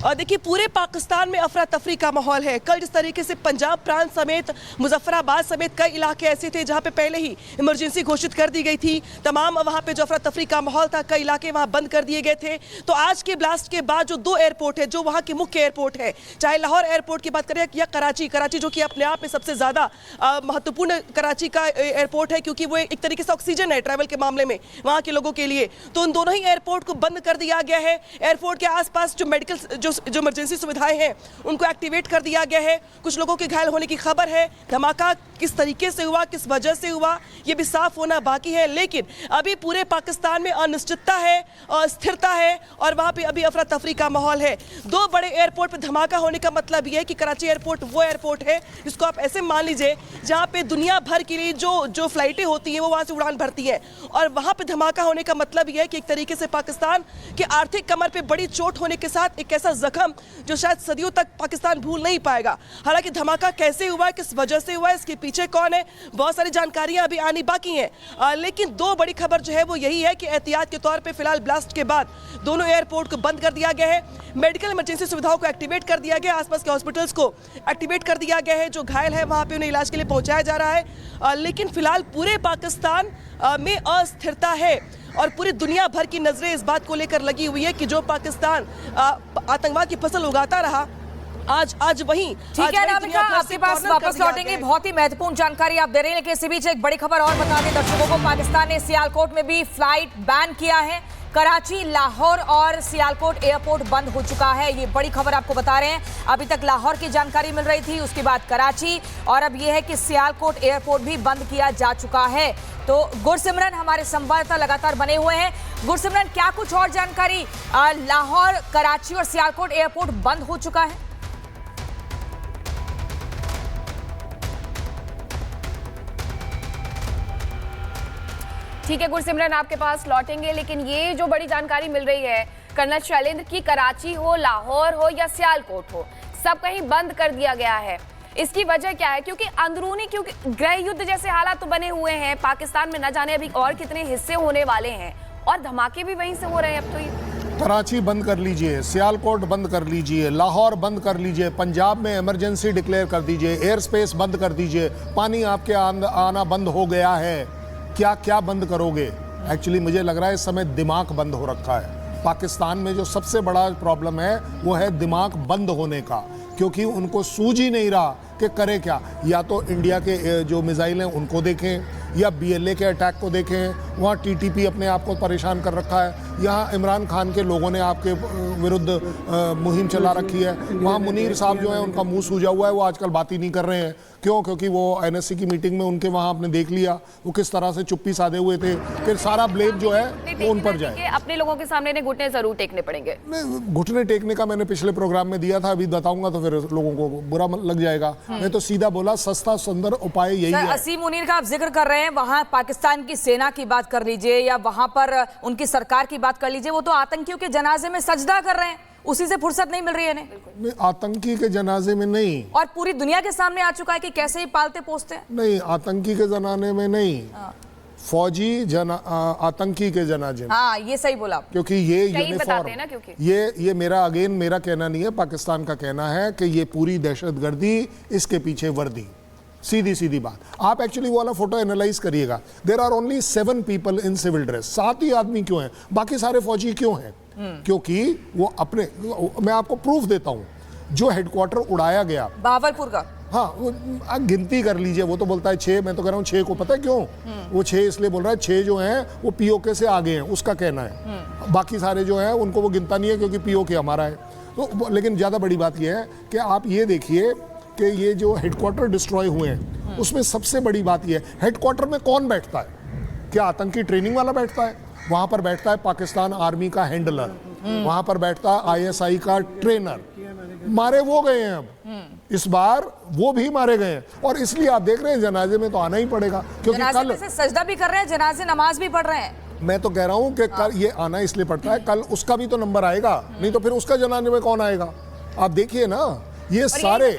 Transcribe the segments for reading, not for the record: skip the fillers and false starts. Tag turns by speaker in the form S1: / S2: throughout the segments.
S1: देखिए, पूरे पाकिस्तान में अफरा तफरी का माहौल है। कल जिस तरीके से पंजाब प्रांत समेत मुजफ्फराबाद समेत कई इलाके ऐसे थे जहां पे पहले ही इमरजेंसी घोषित कर दी गई थी, तमाम वहां पे जो अफरा तफरी का माहौल था, कई इलाके वहां बंद कर दिए गए थे। तो आज के ब्लास्ट के बाद जो दो एयरपोर्ट है, जो वहां के मुख्य एयरपोर्ट है, चाहे लाहौर एयरपोर्ट की बात करें या कराची जो कि अपने आप में सबसे ज्यादा महत्वपूर्ण कराची का एयरपोर्ट है, क्योंकि वो एक तरीके से ऑक्सीजन है ट्रैवल के मामले में वहां के लोगों के लिए। तो उन दोनों ही एयरपोर्ट को बंद कर दिया गया है। एयरपोर्ट के आसपास जो मेडिकल जो इमरजेंसी सुविधाएं हैं उनको एक्टिवेट कर दिया गया है। कुछ लोगों के घायल होने की खबर है। धमाका किस तरीके से हुआ, किस वजह से हुआ, ये भी साफ होना बाकी है। लेकिन अभी पूरे पाकिस्तान में अनिश्चितता है, अस्थिरता है और वहां पे अभी अफरा तफरी का माहौल है। दो बड़े एयरपोर्ट पर धमाका होने का मतलब यह है कि कराची एयरपोर्ट वो एयरपोर्ट है जिसको आप ऐसे मान लीजिए जहां पे दुनिया भर के लिए जो फ्लाइटें होती हैं वो वहां से उड़ान भरती हैं। और वहां पे धमाका होने का मतलब यह है कि एक तरीके से पाकिस्तान के आर्थिक कमर पे बड़ी चोट होने के साथ एक ऐसा जख्म जो शायद सदियों तक पाकिस्तान भूल नहीं पाएगा। हालांकि धमाका कैसे हुआ, किस वजह से हुआ, इसके पीछे कौन है, बहुत सारी जानकारियां अभी आनी बाकी हैं। लेकिन दो बड़ी खबर जो है वो यही है कि एहतियात के तौर पे फिलहाल ब्लास्ट के बाद दोनों एयरपोर्ट को बंद कर दिया गया है। मेडिकल इमरजेंसी सुविधाओं को एक्टिवेट कर दिया गया, आसपास के हॉस्पिटल्स को एक्टिवेट कर दिया गया है। जो घायल है वहां पे उन्हें इलाज के लिए पहुंचाया जा रहा है। लेकिन फिलहाल पूरे पाकिस्तान में अस्थिरता है और पूरी दुनिया भर की नजरें इस बात को लेकर लगी हुई है कि जो पाकिस्तान आतंकवाद की फसल उगाता रहा, आज वही।
S2: ठीक है नामिका, आपके पास वापस लौटेंगे। बहुत ही महत्वपूर्ण जानकारी आप दे रहे हैं, लेकिन इसी बीच एक बड़ी खबर और बता दें दर्शकों को। पाकिस्तान ने सियालकोट में भी फ्लाइट बैन किया है। कराची, लाहौर और सियालकोट एयरपोर्ट बंद हो चुका है। ये बड़ी खबर आपको बता रहे हैं। अभी तक लाहौर की जानकारी मिल रही थी, उसके बाद कराची, और अब यह है कि सियालकोट एयरपोर्ट भी बंद किया जा चुका है। तो गुरसिमरन हमारे संवाददाता लगातार बने हुए हैं। गुरसिमरन, क्या कुछ और जानकारी? लाहौर, कराची और सियालकोट एयरपोर्ट बंद हो चुका है।
S3: ठीक है गुरसिमरन, आपके पास लौटेंगे, लेकिन ये जो बड़ी जानकारी मिल रही है कर्नल शैलेंद्र की, कराची हो, लाहौर हो या सियालकोट हो, सब कहीं बंद कर दिया गया है। इसकी वजह क्या है? क्योंकि गृह युद्ध जैसे हालात तो बने हुए हैं पाकिस्तान में, न जाने अभी और कितने हिस्से होने वाले हैं और धमाके भी वहीं से हो रहे हैं। अब तो ये
S4: कराची बंद कर लीजिए, सियालकोट बंद कर लीजिए, लाहौर बंद कर लीजिए, पंजाब में इमरजेंसी डिक्लेयर कर दीजिए, एयर स्पेस बंद कर दीजिए, पानी आपके आना बंद हो गया है। क्या बंद करोगे? एक्चुअली मुझे लग रहा है इस समय दिमाग बंद हो रखा है। पाकिस्तान में जो सबसे बड़ा प्रॉब्लम है वो है दिमाग बंद होने का, क्योंकि उनको सूझ ही नहीं रहा कि करे क्या। या तो इंडिया के जो मिसाइल हैं उनको देखें, या BLA के अटैक को देखें, वहाँ TTP अपने आप को परेशान कर रखा है, यहाँ इमरान खान के लोगों ने आपके विरुद्ध मुहिम चला रखी है, वहाँ मुनीर साहब जो है उनका मुंह सूजा हुआ है, वो आजकल बात ही नहीं कर रहे हैं। क्यों? क्योंकि वो NSC की मीटिंग में उनके वहाँ आपने देख लिया वो किस तरह से चुप्पी साधे हुए थे। फिर सारा ब्लेम जो है वो उन पर जाए।
S3: अपने लोगों के सामने घुटने जरूर टेकने पड़ेंगे।
S4: घुटने टेकने का मैंने पिछले प्रोग्राम में दिया था, अभी बताऊंगा तो फिर लोगों को बुरा लग जाएगा। मैं तो सीधा बोला, सस्ता सुंदर उपाय यही है।
S2: असीम मुनीर का आप जिक्र कर रहे हैं, वहां पाकिस्तान की सेना की बात कर लीजिए या वहां पर उनकी सरकार की बात कर लीजिए, वो तो आतंकियों के जनाजे में सजदा कर रहे हैं, उसी से फुर्सत नहीं मिल रही है इन्हें।
S4: आतंकी के जनाजे में नहीं,
S2: और पूरी दुनिया के सामने आ चुका है कि कैसे ही पालते पोसते हैं।
S4: नहीं, आतंकी के जनाने में नहीं, फौजी आतंकी के जनाजे में।
S2: हाँ, ये सही बोला,
S4: क्योंकि ये यूनिफॉर्म, ये मेरा कहना नहीं है, पाकिस्तान का कहना है कि ये पूरी दहशतगर्दी, इसके पीछे वर्दी। सीधी बात। आप एक्चुअली वो वाला फोटो एनालाइज करिएगा, there are only 7 people in civil dress. 7 ही आदमी क्यों हैं? बाकी सारे फौजी क्यों हैं? क्योंकि वो अपने, मैं आपको प्रूफ देता हूं, जो हेडक्वार्टर उड़ाया गया
S2: बावलपुर का,
S4: हाँ, गिनती कर लीजिए, वो तो बोलता है 6, मैं तो कह रहा हूँ 6 को। पता है क्यों वो 6 इसलिए बोल रहा है? 6 जो हैं वो POK से आगे हैं, उसका कहना है। बाकी सारे जो हैं उनको वो गिनता नहीं है, क्योंकि POK हमारा है। तो लेकिन ज़्यादा बड़ी बात यह है कि आप ये देखिए कि ये जो हेडक्वार्टर डिस्ट्रॉय हुए हैं, उसमें सबसे बड़ी बात यह है, हेडक्वार्टर में कौन बैठता है? क्या आतंकी ट्रेनिंग वाला बैठता है? वहां पर बैठता है पाकिस्तान आर्मी का हैंडलर, वहां पर बैठता है ISI का ट्रेनर। मारे वो गए हैं अब, इस बार वो भी मारे गए हैं, और इसलिए आप देख रहे हैं जनाजे में तो आना ही पड़ेगा, क्योंकि कल
S2: सजदा भी कर रहे हैं, जनाजे नमाज भी पढ़ रहे हैं।
S4: मैं तो कह रहा हूं कि कल ये आना इसलिए पड़ता है, कल उसका भी तो नंबर आएगा, नहीं तो फिर उसका जनाजे में कौन आएगा? आप देखिए ना, ये सारे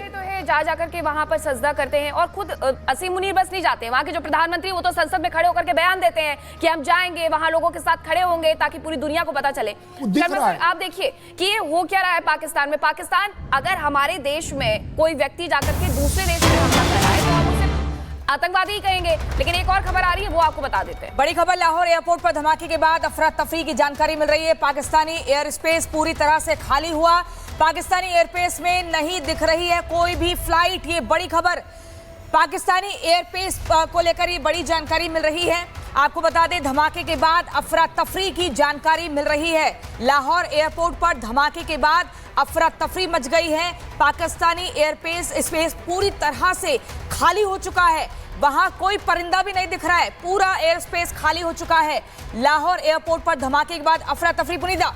S3: जा जाकर के वहां पर सजदा करते हैं और खुद असीम मुनीर बस नहीं जाते, वहां के जो प्रधानमंत्री वो तो संसद में खड़े होकर के बयान देते हैं कि हम जाएंगे वहां लोगों के साथ खड़े होंगे ताकि पूरी दुनिया को पता चले। शर्मा सर, आप देखिए कि ये हो क्या रहा है पाकिस्तान में। पाकिस्तान अगर हमारे देश में कोई व्यक्ति जाकर के दूसरे देश में हमला कर रहा है तो हम उसे आतंकवादी ही कहेंगे, लेकिन एक और खबर आ रही है वो आपको बता देते हैं।
S2: बड़ी खबर, लाहौर एयरपोर्ट पर धमाके के बाद अफरा तफरी की जानकारी मिल रही है। पाकिस्तानी एयर स्पेस पूरी तरह से खाली हुआ, पाकिस्तानी एयरस्पेस में नहीं दिख रही है कोई भी फ्लाइट। ये बड़ी खबर, पाकिस्तानी एयरस्पेस को लेकर ये बड़ी जानकारी मिल रही है। आपको बता दें, धमाके के बाद अफरा तफरी की जानकारी मिल रही है। लाहौर एयरपोर्ट पर धमाके के बाद अफरा तफरी मच गई है। पाकिस्तानी एयरस्पेस पूरी तरह से खाली हो चुका है, वहां कोई परिंदा भी नहीं दिख रहा है, पूरा एयर स्पेस खाली हो चुका है। लाहौर एयरपोर्ट पर धमाके के बाद अफरा तफरी। पुनीता,